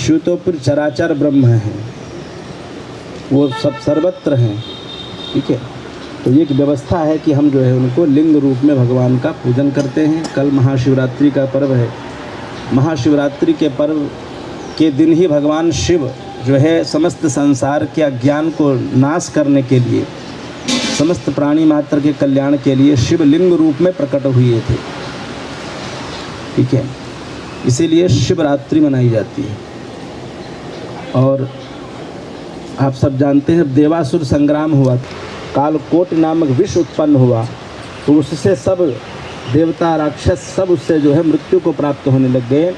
शिव तो फिर चराचर ब्रह्म हैं, वो सब सर्वत्र हैं, ठीक है। तो ये एक व्यवस्था है कि हम जो है उनको लिंग रूप में भगवान का पूजन करते हैं। कल महाशिवरात्रि का पर्व है। महाशिवरात्रि के पर्व के दिन ही भगवान शिव जो है समस्त संसार के अज्ञान को नाश करने के लिए, समस्त प्राणी मात्र के कल्याण के लिए शिवलिंग रूप में प्रकट हुए थे, ठीक है। इसीलिए शिवरात्रि मनाई जाती है। और आप सब जानते हैं देवासुर संग्राम हुआ, कालकोट नामक विष उत्पन्न हुआ, तो उससे सब देवता राक्षस सब उससे जो है मृत्यु को प्राप्त होने लग गए।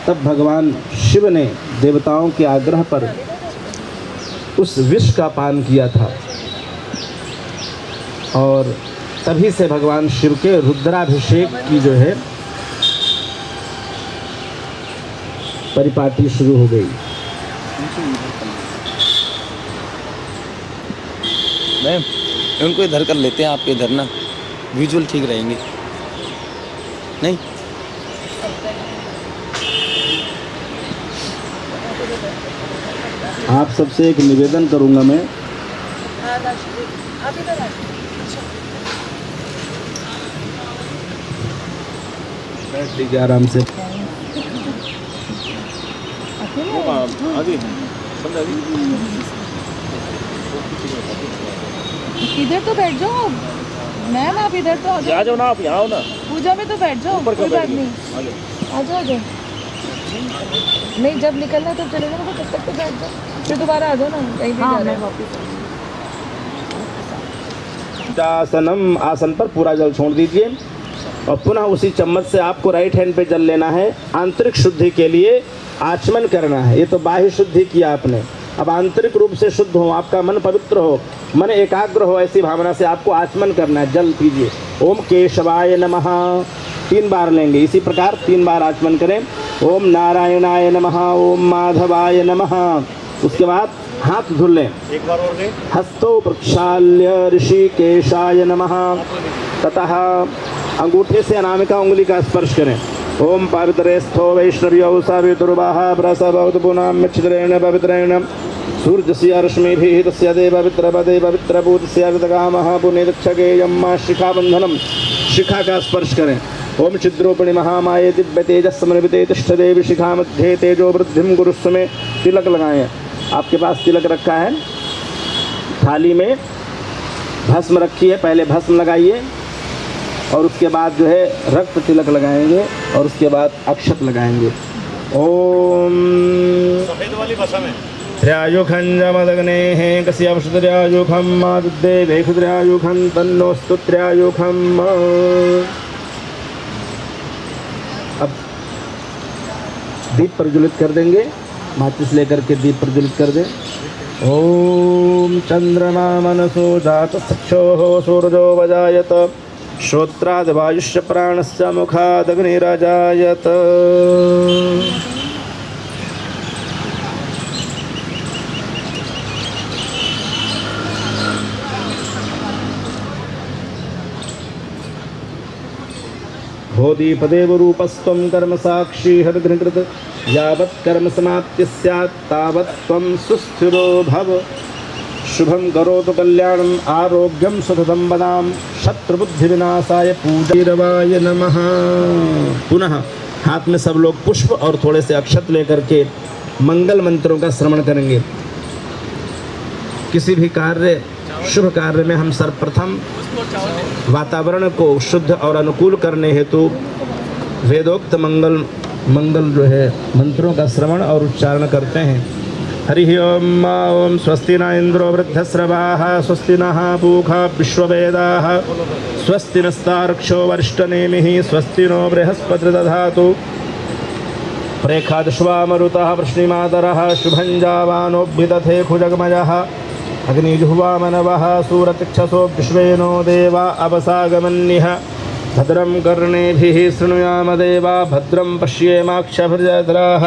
तब भगवान शिव ने देवताओं के आग्रह पर उस विष का पान किया था, और तभी से भगवान शिव के रुद्राभिषेक की जो है परिपाटी शुरू हो गई। मैम उनको इधर कर लेते हैं, आपके इधर ना विजुअल ठीक रहेंगे। नहीं आप सबसे एक निवेदन करूंगा मैं, बैठ लीजिए आराम से। इधर तो बैठ जाओ मैम, आप इधर तो आ जाओ ना, आप यहाँ आओ ना, पूजा में तो बैठ जाओ, कोई बात नहीं, आ जाओ आ जाओ। नहीं जब निकलना तब चले जाओ, तब तक तो बैठ जाओ, फिर दोबारा आ जाओ ना, कहीं भी जा रहे हैं। आसनम, आसन पर पूरा जल छोड़ दीजिए और पुनः उसी चम्मच से आपको राइट हैंड पे जल लेना है। आंतरिक शुद्धि के लिए आचमन करना है। ये तो बाह्य शुद्धि किया आपने, अब आंतरिक रूप से शुद्ध हो, आपका मन पवित्र हो, मन एकाग्र हो, ऐसी भावना से आपको आचमन करना है। जल पीजिए। ओम केशवाय नमः 3 बार लेंगे, इसी प्रकार 3 बार आचमन करें। ओम नारायणाय नमः, ओम माधवाय नमः। उसके बाद हाथ धुल लें। एक बार और लें। हस्तौ प्रक्षाल्य ऋषिकेशाय नमः। ततः अंगूठे से अनामिका उंगली का स्पर्श करें। ओम पवित्रेस्थो वैष्णव्यौ सवितुर्वाह प्रसवोत्पुनां छिद्रेण पवित्रेण सूर्यस्य रश्मिभिः तस्य देववित्रपदे पवित्रभूतस्य विदगामः पुनीतक्षगेयं मा शिखाबन्धनम, शिखा का स्पर्श करें। ओम छिद्रोपणि महामाये दिव्य तेजः समन्विते तिष्ठदेवी शिखा मध्ये तेजो वृद्धिं गुरुस्व में तिलक लगाएं। आपके पास तिलक रखा है, थाली में भस्म रखी है, पहले भस्म लगाइए और उसके बाद जो है रक्त तिलक लगाएंगे और उसके बाद अक्षत लगाएंगे। ओम सफेद वाली भाषा में त्र्यायुखंजमदग्नेः कस्यावशुत्र्यायुखं मादुद्देवे क्षुत्र्यायुखं तन्नोऽस्तु त्र्यायुखम्। अब दीप प्रज्वलित कर देंगे, माचिस लेकर के दीप प्रज्वलित कर दें। ओम चंद्रमा मनसो जात चक्षुः सूरजो वजायत श्रोत्राद् वायुश्च प्राणस्य मुखादग्निरजायत। भोदीपदेव रूपस्त्वं कर्म साक्षी हरघ्नकृत यावत् कर्म समाप्ति स्यात् तावत् त्वं सुस्थिरो भव। शुभम करोतु कल्याणम आरोग्यम सुखदम बदाम शत्रुबुद्धि विनाशाय पूजैरवाय नमः। पुनः हाथ में सब लोग पुष्प और थोड़े से अक्षत लेकर के मंगल मंत्रों का श्रवण करेंगे। किसी भी कार्य, शुभ कार्य में हम सर्वप्रथम वातावरण को शुद्ध और अनुकूल करने हेतु वेदोक्त मंगल जो है मंत्रों का श्रवण और उच्चारण करते हैं। हरि ओम ओम स्वस्ति न इंद्रो वृद्धस्रवाः स्वस्ति नः पूषा विश्ववेदाः स्वस्ति नस्तार्क्ष्यो वरिष्ठनेमिः स्वस्ति नो बृहस्पतिर्दधातु प्रेखादश्वा मरुतः वृष्णिमातरः शुभं जावानोऽभ्युदथे खुजगमयः अग्निजुह्वा मनवः सूरतिक्षसो विश्वेनो देवा अवसागमन्यः भद्रं कर्णेभिः शृणुयाम देवा भद्रं पश्येमाक्षभिर्जत्राः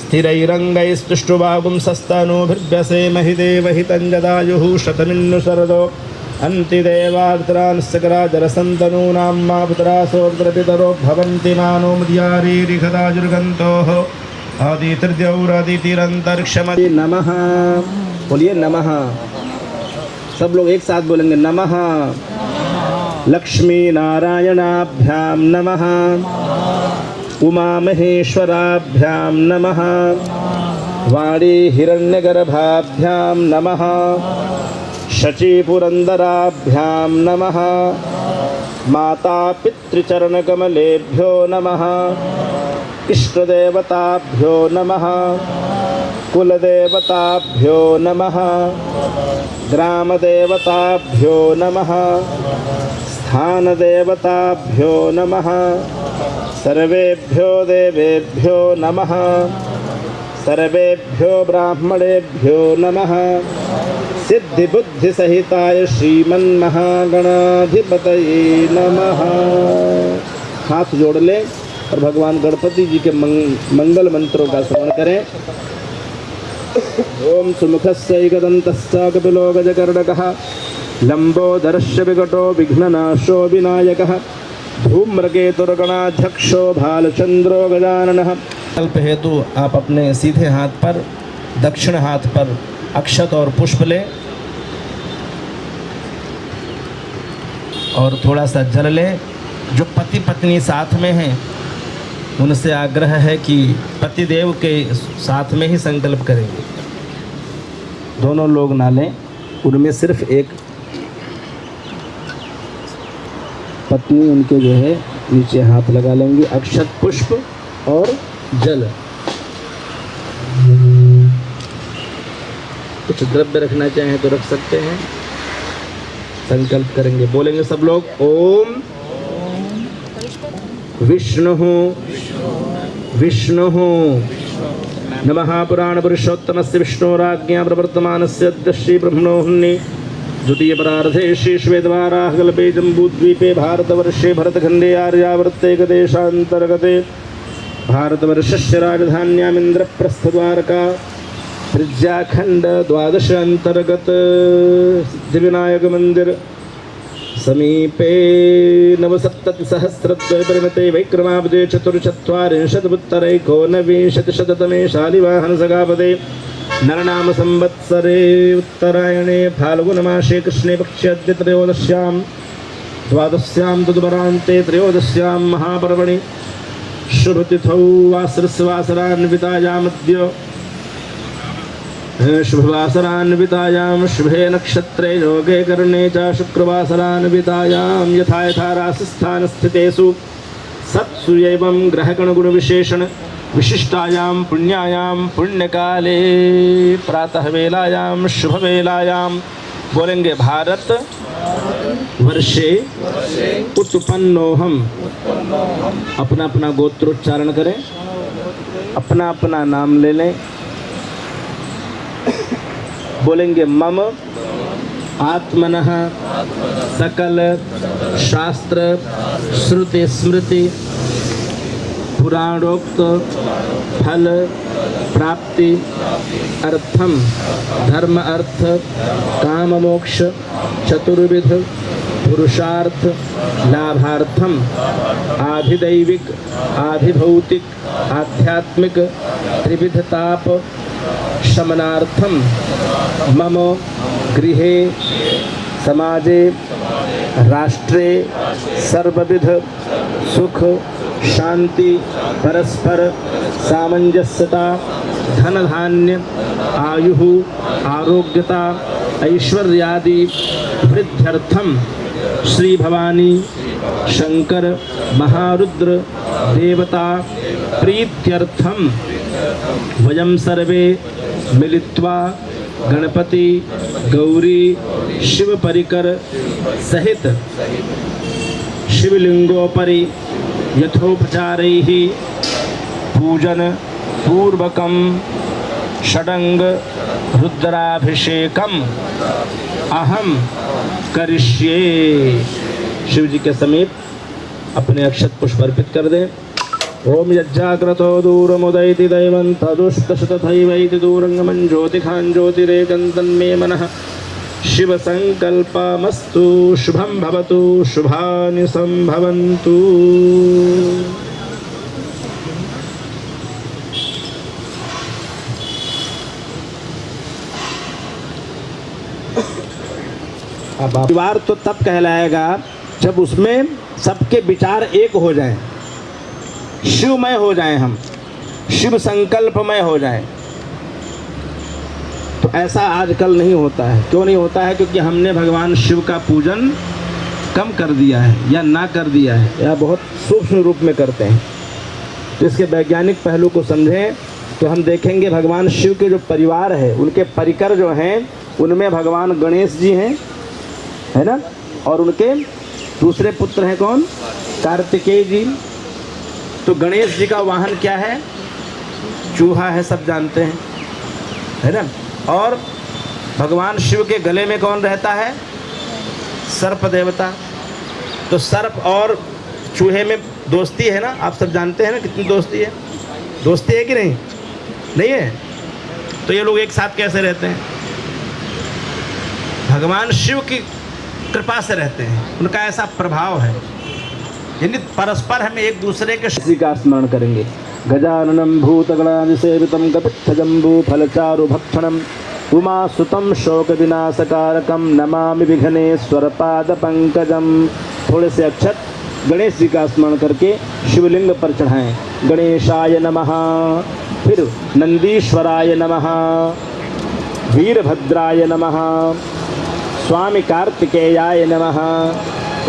स्थिरैरङ्गैस्तुष्टुवागुंसस्तनूभिर्व्यसेमहि देवहितं जदायुः शतमिन्नु शरदो अन्तिदेवार्द्रान्स्कराजरसन्तनूनां मा पुत्रासोऽग्रपितरो भवन्ति मानो मद्यारीरिखदाजुर्गन्तोः आदि तृतीयौरादितिरंतरिक्षम नमः। बोलिए नमः। सब लोग एक साथ बोलेंगे नमः। लक्ष्मी नारायणाभ्यां नमः। उमा महेश्वराभ्यां नमः। वाणी हिरण्यगर्भाभ्यां नमः। शची पुरंदराभ्यां नमः। माता पितृचरणकमलेभ्यो नमः। इष्टदेवताभ्यो नमः। कुलदेवताभ्यो नमः। ग्रामदेवताभ्यो नमः। स्थानदेवताभ्यो नमः। सर्वेभ्यो देवेभ्यो नमः। सर्वेभ्यो ब्राह्मणेभ्यो नमः। सिद्धिबुद्धिसहिताय श्रीमन्महागणाधिपतये नमः। हाथ जोड़ लें और भगवान गणपति जी के मंगल मंत्रों का श्रवण करें। ओम सुमुखस्यैकदन्तस्य कपिलो गजकर्णकः लंबोदरस्य विकटो विघ्ननाशो विनायकः धूम्रकेतुर्गणाध्यक्षो भालचंद्रो गजाननः। कल्प हेतु आप अपने सीधे हाथ पर दक्षिण हाथ पर अक्षत और पुष्प लें और थोड़ा सा जल लें। जो पति पत्नी साथ में हैं उनसे आग्रह है कि पतिदेव के साथ में ही संकल्प करेंगे। दोनों लोग ना लें, उनमें सिर्फ एक पत्नी उनके जो है नीचे हाथ लगा लेंगी। अक्षत पुष्प और जल। कुछ द्रव्य रखना चाहें तो रख सकते हैं। संकल्प करेंगे, बोलेंगे सब लोग ओम विष्णु विष्णु नमः। पुराण पुरुषोत्तमस्य विष्णोराज्ञा प्रवर्तमानस्य अद्य श्री ब्रह्मणोऽहन्नि द्वितीय परार्धे श्री श्वेतवाराह कल्पे जम्बूद्वीपे भारतवर्षे भरतखण्डे आर्यावर्ते देशान्तर्गते भारतवर्षस्य राजधान्याम् इन्द्रप्रस्थद्वारका त्रिज्याखण्ड 12 अंतर्गत सिद्धिविनायक मंदिर समीपे नवसप्ततिसहस्रद्वयपरिमिते वैक्रमाब्दे चतुर्चत्वारिंशदुत्तरैकोनविंशतिशततमे शालिवाहन सगापदे नरनाम संवत्सरे उत्तरायणे फाल्गुनमासे कृष्णे पक्षे अद्य त्रयोदश्यां द्वादश्यां तदुपरान्ते त्रयोदश्यां महापर्वणि शुभतिथौ वासरस्वासरान्वितायामद्य शुभवासरान्वितायां शुभे नक्षत्रे योगे कर्णे च शुक्रवासरान्वितायां यथा यथा राशिस्थानस्थितेषु सत्सु एवं ग्रहगणगुणविशेषण विशिष्टायां पुण्यायां पुण्यकाले प्रातः वेलायां शुभवेलायां बोलेंगे भारत वर्षे उत्पन्नोहम। अपना अपना गोत्रोच्चारण करें, अपना अपना नाम ले लें। बोलेंगे मम आत्मनः सकल शास्त्र श्रुति स्मृति पुराणोक्त फल प्राप्ति अर्थम धर्म अर्थ काम मोक्ष चतुर्विध पुरुषार्थ लाभार्थम आधिदैविक आधिभौतिक आध्यात्मिक त्रिविधताप शमनार्थम मम गृहे समाजे राष्ट्रे सर्वविध सुख शांति परस्पर सामंजस्यता धन धान्य आयुः आरोग्यता ऐश्वर्यादि वृद्ध्यर्थम श्री भवानी शंकर महारुद्र देवता प्रीत्यर्थम वयं सर्वे मिलित्वा गणपति गौरी शिव परिकर सहित शिवलिंगोपरि यथोपचारैः पूजन पूर्वकं षडंग रुद्राभिषेकम अहम करिष्ये। शिव जी के समीप अपने अक्षत पुष्प अर्पित कर दें। ओम यज्जाग्रतो दूरमुदैति दैवं तदुष्टशतथैवैति दूरंगमं ज्योतिखां ज्योतिरेकन्तन्मे मनः शिव संकल्पमस्तु शुभं भवतु शुभानि संभवन्तु। अब परिवार तो तब कहलाएगा जब उसमें सबके विचार एक हो जाएं, शिवमय हो जाएं, हम शिव संकल्पमय हो जाएं। तो ऐसा आजकल नहीं होता है। क्यों नहीं होता है? क्योंकि हमने भगवान शिव का पूजन कम कर दिया है या ना कर दिया है, या बहुत सूक्ष्म रूप में करते हैं। तो इसके वैज्ञानिक पहलू को समझें तो हम देखेंगे भगवान शिव के जो परिवार है, उनके परिकर जो हैं, उनमें भगवान गणेश जी हैं, है ना, और उनके दूसरे पुत्र हैं कौन? कार्तिकेय जी। तो गणेश जी का वाहन क्या है? चूहा है, सब जानते हैं, है ना। और भगवान शिव के गले में कौन रहता है? सर्प देवता। तो सर्प और चूहे में दोस्ती है ना, आप सब जानते हैं ना कितनी दोस्ती है। दोस्ती है कि नहीं? नहीं है। तो ये लोग एक साथ कैसे रहते हैं? भगवान शिव की कृपा से रहते हैं, उनका ऐसा प्रभाव है, यानी परस्पर हमें एक दूसरे के श्री का स्मरण करेंगे। गजाननं भूतगणादिसेवितं कपित्थजम्बूफलचारुभक्षणं उमासुतं शोकविनाशकारकं नमामि विघ्नेश्वरपादपङ्कजं। थोड़े से अक्षत गणेश जी का स्मरण करके शिवलिंग पर चढ़ाएं। गणेशाय नमः, फिर नंदीश्वराय नमः, वीरभद्राय नमः, स्वामी कार्तिकेयाय नमः,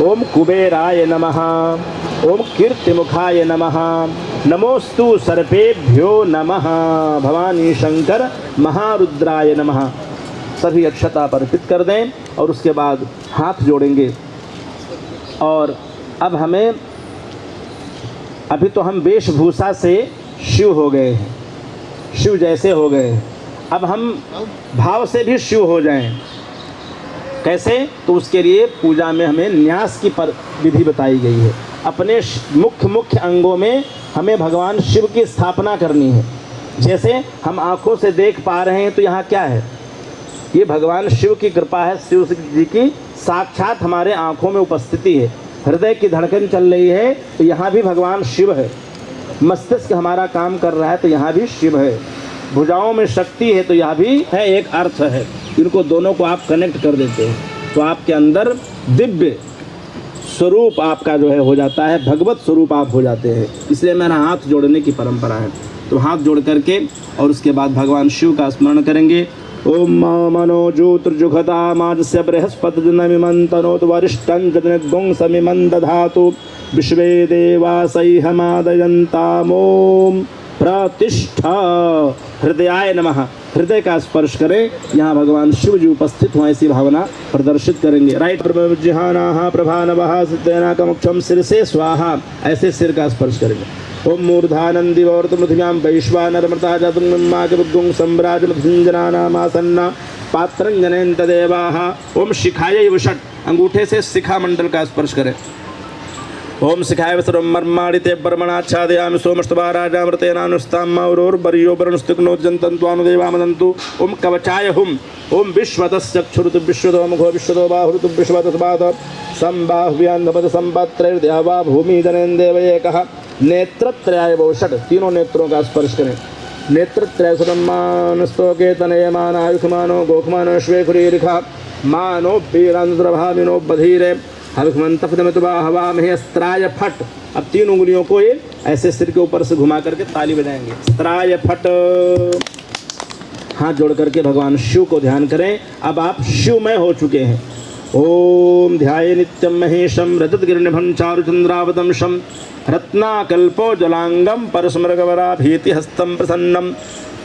ओम कुबेराय नमः, ओम कीर्तिमुखाय नमः, नमोस्तु सर्पेभ्यो नमः, भवानी शंकर महारुद्राय नमः। सभी अक्षता पर अर्पित कर दें और उसके बाद हाथ जोड़ेंगे। और अब हमें, अभी तो हम वेशभूषा से शिव हो गए हैं, शिव जैसे हो गए हैं। अब हम भाव से भी शिव हो जाएं। कैसे? तो उसके लिए पूजा में हमें न्यास की विधि बताई गई है। अपने मुख्य अंगों में हमें भगवान शिव की स्थापना करनी है। जैसे हम आँखों से देख पा रहे हैं तो यहाँ क्या है? ये भगवान शिव की कृपा है, शिव जी की साक्षात हमारे आँखों में उपस्थिति है। हृदय की धड़कन चल रही है तो यहाँ भी भगवान शिव है। मस्तिष्क हमारा काम कर रहा है तो यहाँ भी शिव है। भुजाओं में शक्ति है तो यहाँ भी है, एक अर्थ है। इनको दोनों को आप कनेक्ट कर देते हैं तो आपके अंदर दिव्य स्वरूप आपका जो है हो जाता है, भगवत स्वरूप आप हो जाते हैं। इसलिए मेरा हाथ जोड़ने की परंपरा है। तो हाथ जोड़ करके और उसके बाद भगवान शिव का स्मरण करेंगे। ओम मनोजूत्रजुघता माजस्य बृहस्पतिर्नमिमन्तनोत वरिष्ठं जनिर्गुं समिमं दधातु विश्वे देवासैहमादयन्ताम्। ओम प्रतिष्ठा हृदयाय नमः। हृदय का स्पर्श करें, यहाँ भगवान शिव जी उपस्थित हुआ, ऐसी भावना प्रदर्शित करेंगे। राइट प्रभजिहाना प्रभानवः सिद्धनाकमक्षम सिर से स्वाहा, ऐसे सिर का स्पर्श करेंगे। ओम मूर्धानंदी पृथिव्यां वैश्वानरमृता जातुं सम्राजमधुंजनानामासन्ना पात्रं जनयन्त देवाः। ओम शिखायै वषट्, अंगूठे से शिखा मंडल का स्पर्श करें। ओम शिखाय सर्वमर्माणिते ब्रह्मणाच्छादयामि सोमस्तवा राजामृतेनानुस्तां मौरोर्वर्यो वरुणस्तिक्नोज्जन्तन्त्वानुदेवामदन्तु। ओम कवचाय हुम। ओम विश्वतश्चक्षुरुतु विश्वतो मुखो विश्वतो बाहुरुतु विश्वतस्पाद संबाहुव्यान्धपद संपत्रैर्द्यावा भूमि जनेन्देव एकः। नेत्रत्रयाय वषट्, तीनों नेत्रों का स्पर्श करें। नेत्रत्रय सुरमानस्तोके तनयमान आयुष्मानो गोखमानो श्वेखुरीरिखा मानो वीरांद्रभामिनो बधीरे हवामहे अस्त्राय फट। अब तीन उंगलियों को ये ऐसे सिर के ऊपर से घुमा करके ताली बजाएंगे। अस्त्राय फट। हाथ जोड़ करके भगवान शिव को ध्यान करें। अब आप शिवमय हो चुके हैं। ओम ध्याये नित्यं महेशं रजतगिरिनिभं चारुचंद्रावतंशं रत्नाकल्पो जलांगम परस्मृगवराभीतिहस्तं प्रसन्नं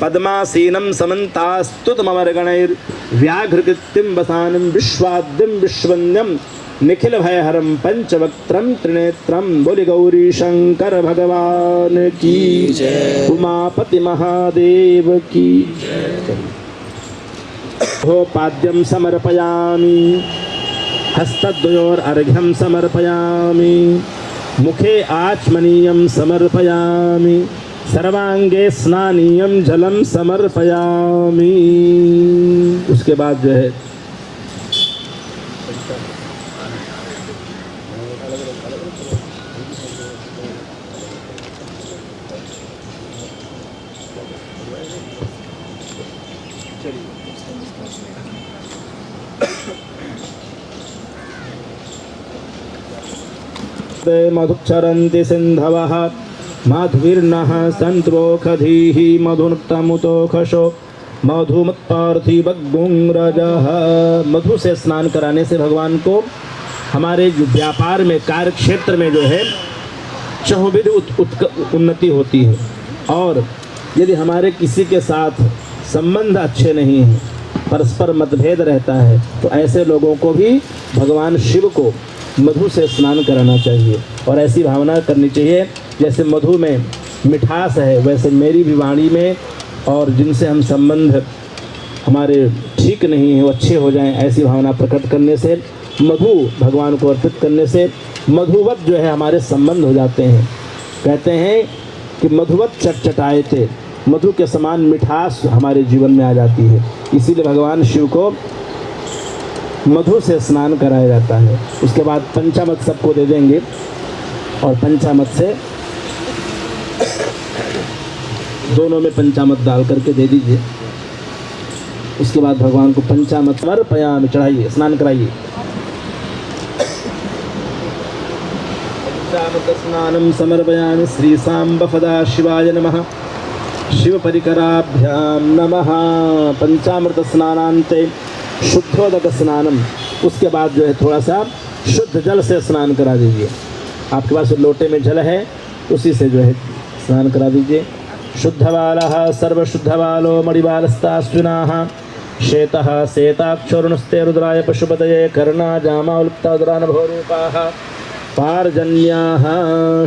पद्मासीनं समन्तास्तुतममरगणैर्व्याघ्रकृतिं वसानं विश्वाद्यं विश्वन्यं निखिल भयहरं पंचवक्त्रं त्रिनेत्रं। बोले गौरी शंकर भगवान की जय, उमापति महादेव की जय। हो पाद्यं समर्पयामि, हस्तद्वयोरर्घ्यं समर्पयामि, मुखे आचमनीयं समर्पयामि, सर्वांगे स्नानीयं जलं समर्पयामि। उसके बाद जो है ते मधुक्षरन्ति सिन्धवः माध्वीर्नः सन्त्रोखधीः मधुनुक्तमुतोखशो मधुमत्पार्थिवग्गुंरजः। मधु से स्नान कराने से भगवान को हमारे जो व्यापार में, कार्य क्षेत्र में जो है चहुविध उन्नति होती है। और यदि हमारे किसी के साथ संबंध अच्छे नहीं हैं, परस्पर मतभेद रहता है, तो ऐसे लोगों को भी भगवान शिव को मधु से स्नान कराना चाहिए। और ऐसी भावना करनी चाहिए जैसे मधु में मिठास है, वैसे मेरी भी वाणी में और जिनसे हम संबंध हमारे ठीक नहीं है वो अच्छे हो जाएं। ऐसी भावना प्रकट करने से, मधु भगवान को अर्पित करने से मधुवत जो है हमारे संबंध हो जाते हैं। कहते हैं कि मधुवत चटचटाए थे, मधु के समान मिठास हमारे जीवन में आ जाती है। इसीलिए भगवान शिव को मधु से स्नान कराया जाता है। उसके बाद पंचामृत सबको दे देंगे और पंचामृत से दोनों में पंचामृत डाल करके दे दीजिए। उसके बाद भगवान को पंचामृत समर्पयामि चढ़ाइए, स्नान कराइए। पंचामृत स्नानम समर्पयामि श्री सांब सदाशिवाय नमः शिव परिकराभ्याम नमः। पंचामृत स्नानांते शुद्धोदक स्नानम, उसके बाद जो है थोड़ा सा शुद्ध जल से स्नान करा दीजिए। आपके पास लोटे में जल है उसी से जो है स्नान करा दीजिए। शुद्धबालः सर्वशुद्धबालो मणिबालस्ताश्विनाः श्वेतः श्वेताक्षोरुणस्ते रुद्राय पशुपतये कर्णा जामा उल्प्तादुरानभोरूपाः पार्जन्याः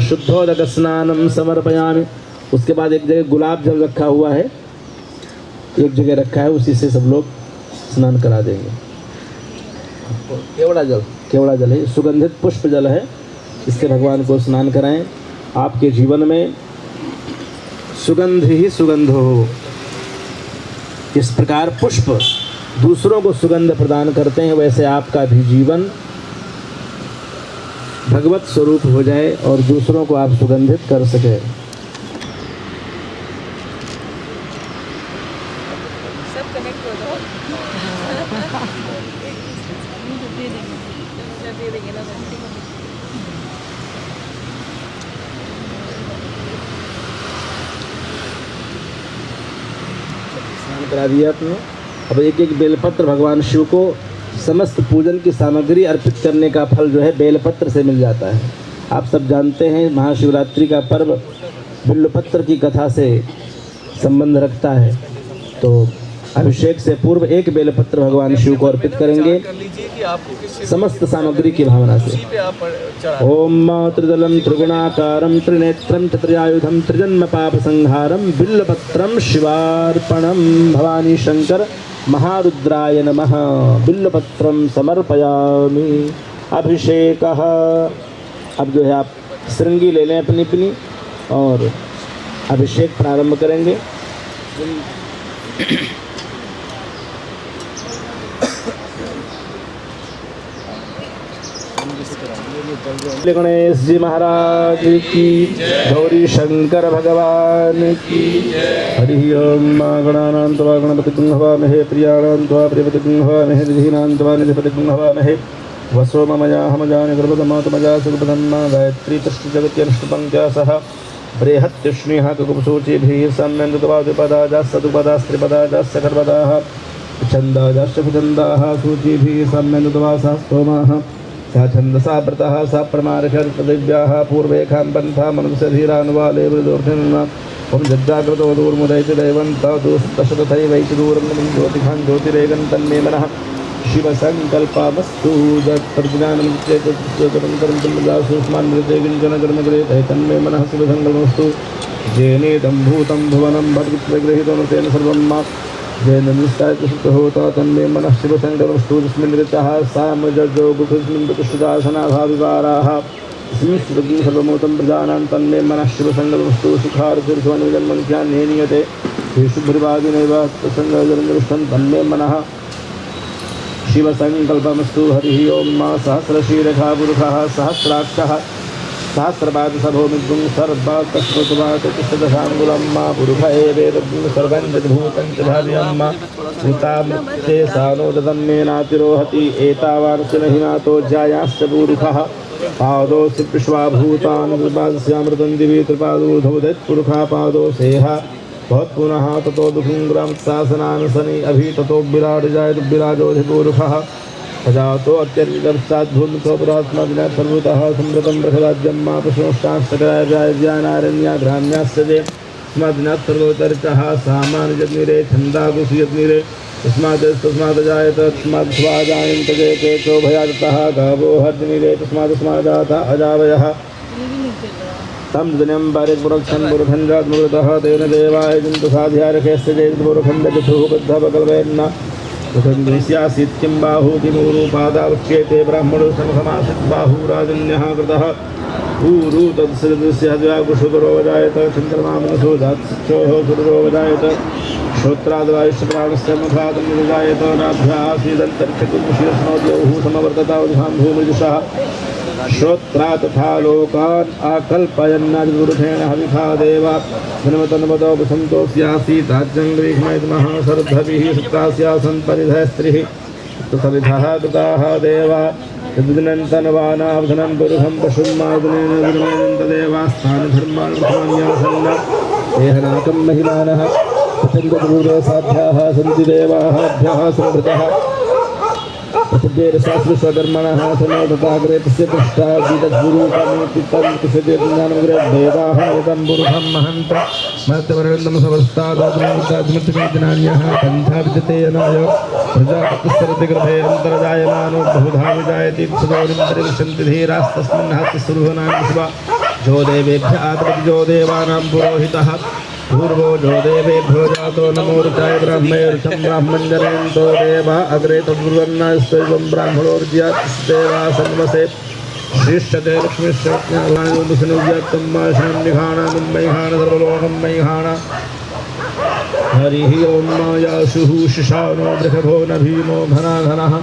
शुद्धोदक स्नानम समर्पयामि। उसके बाद एक जगह गुलाब जल रखा हुआ है, एक जगह रखा है, उसी से सब लोग स्नान करा देंगे। केवड़ा जल है, सुगंधित पुष्प जल है, इससे भगवान को स्नान कराएं। आपके जीवन में सुगंध ही सुगंध हो। इस प्रकार पुष्प दूसरों को सुगंध प्रदान करते हैं, वैसे आपका भी जीवन भगवत स्वरूप हो जाए और दूसरों को आप सुगंधित कर सके। सब कनेक्ट हो जाओ। दे देंगे ना। स्नान करा दिया आपने। अब एक एक बेलपत्र भगवान शिव को समस्त पूजन की सामग्री अर्पित करने का फल जो है बेलपत्र से मिल जाता है। आप सब जानते हैं महाशिवरात्रि का पर्व बिल्वपत्र की कथा से संबंध रखता है। तो अभिषेक से पूर्व एक बेलपत्र भगवान शिव को अर्पित करेंगे समस्त सामग्री की भावना से। ओम त्रिदलम त्रिगुणाकारम त्रिनेत्रम चतुर्यायुधम त्रिजन्म पाप संहारम बिल्वपत्रम शिवार्पणम भवानी शंकर महारुद्राय नमः। बिल्वपत्रम समर्पयामि। अभिषेकः। अब जो है आप श्रृंगी ले लें अपनी अपनी और अभिषेक प्रारंभ करेंगे। गणेश जी महाराज की, गौरी शंकर भगवान की। हरि ओम। गणानां त्वा गणपतिं हवामहे प्रियाणां त्वा प्रियपतिं हवामहे निधीनां त्वा निधिपतिं हवामहे वसो ममया हमजानि गर्भदमातमजा सुगपदन्मा गायत्री तस्य जगत्यनुष्टपङ्क्त्या सह बृहत्युष्णिः कुकुमसूचिभिः सम्यन्दुपदाजास्तुपदास्त्रिपदाजास्य गर्भदाः छन्दाजाश्च भुजन्दाः सूचिभिः सम्यन्दुपदा स्तोमाः सा छन्दसा व्रतः सा प्रमार्षदिव्याः पूर्वेखां पन्था मनुष्यधीरानुवाले वृदोर्थिन्ना ओम जज्जाग्रतो दूर्मुदयति दैवं तदुस्तशतथैवैति दूरं ज्योतिखां ज्योतिरेगं तन्मे मनः शिवसङ्कल्पमस्तु तत्प्रज्ञानं चेतुष्मान्मृतेगिञ्जनकर्मकृते तन्मे मनः शिवसङ्कल्पमस्तु। जेनेदं भूतं भुवनं भद्रगृहीतं तेन सर्वं मा जैन होता तन्मे मनः शिवसङ्कल्पमस्तु। तस्मिन् ऋतः सामजो गुफस्मिन् प्रतिष्ठितासनाभाविवाराः स्मिन् सर्वमूतं प्रजानां तन्मे मनः शिवसङ्कल्पमस्तु। सुखार्थिर्ध्वनिजन्मन्त्यान्ये नीयते शुभ्रवादिनैव तत्सङ्गजनदृष्टं तन्मे मनः शिवसङ्कल्पमस्तु। हरिः ओम। सहस्रशीर्षः पुरुषः सहस्राक्षः सहस्रपादसभौमिद्गुं सर्वात्तस्मृतवाततिष्ठदशाङ्गुलं मा पुरुष एवेदग्ं सर्वं यद्भूतं च भाव्यं मा भूतामृते सानो ददं मे नातिरोहति एतावान् सुनहिनातो जायाश्च पुरुषः पादो विश्वाभूतान् त्रिपादस्यामृतं दिवि त्रिपादोर्धवदत्पुरुषा पादो सेहा बहुत पुनः ततो दुखं ग्रामशासनान् शनि अभि ततो विराट जायत विराजोधिपुरुषः सजातो अत्यर्पितपश्चाद्भूतो पुरात्मा सर्वतः संवृतं बृहदाज्यं मा पशुष्टाष्टकराज्यानारण्या ग्राम्यास्य जे स्मदिनात् सर्वोत्तरचः सामान्यजग्निरे छन्दाकुशयग्निरे तस्मात् जायत तस्मात् स्वाजायन्त जयते चोभयादतः गावो हर्जनिरे तस्मात् जाता अजावयः तं दिनं पारिपुरक्षन् पुरुखण्डात्मृतः तेन देवाय जन्तुसाध्यारकेस्य जयपुरुखण्डचतुः बद्धवकल्पयन्न सुखन्द्रिस्यासीत् किं बाहू किमूरुपादावक्ष्येते ब्राह्मणो समसमासीत् बाहुराजन्यः कृतः ऊरु तत्सदस्य द्व्याकुशुतरो जायत चन्द्रमा मनसो जात्सोः सुरो जायत श्रोत्राद्वायुष्यप्राणस्य मुखादं जायत नाभ्याः सीदन्तर्क्षकुशिरस्नोद्यौः समवर्ततावधां भूमृजुषः श्रोत्रा तथा लोकान् आकल्पयन्नादिपुरुषेण हविखा देवा धनवतन्वतो वसन्तोऽस्यासीत् राज्यं ग्रीष्मयतमः शरद्भविः सुप्तास्यासन् परिधः स्त्रिः तथविधः कृताः देवा यद्दिनन्तनवानावधनं पुरुषं पशुं मादनेन तदेवास्थानधर्मानुसमान्यासन्न देहनाकं महिमानः प्रचण्डपूर्वसाध्याः सन्ति देवाः अभ्यः संहृतः प्रसिद्धेरशास्त्रस्वकर्मणः समोदताग्रे तस्य पृष्ठा गीतस्वरूपमेतितं कुशदेज्ञानमुग्रेद्वेदाः यतं पुरुषं महन्त महत्यवर्णन्दं समस्तादात्मैर्दात्मत्यमेजनान्यः कण्ठा विद्यते यनाय प्रजापतिस्सरति गर्भे अन्तर्जायमानो बहुधा विजायति सुदौरिन्दरिविशन्ति धीरास्तस्मिन् हस्तिस्वरूहनां शिवा जो देवेभ्य आत्मति जो देवानां पुरोहितः पूर्वो जो देवेभ्यो जातो नमो ऋचाय ब्राह्मैर्षं ब्राह्मञ्जनेन्तो देवा अग्रे तद्ब्रुवन्नस्त्वं ब्राह्मणोर्ज्यात्स्तेवा सन्वसे श्रीष्ठते लक्ष्मीश्चज्ञानुव्यात्तं मा श्रीनिघाण मुम्बैहाण सर्वलोकं मैहाण हरिः ॐ मायाशुः शिशानो बृहभो न भीमो घनाघनः